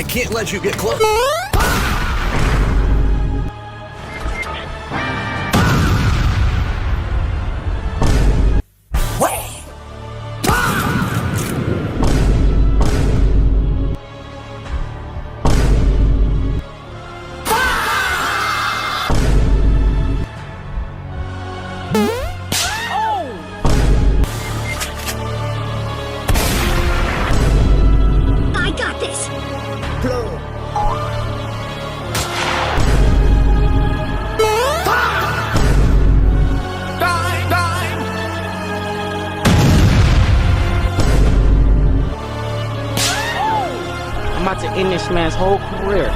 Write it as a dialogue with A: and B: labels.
A: can't let you get close.
B: I got this.
C: I'm about to end this man's whole career.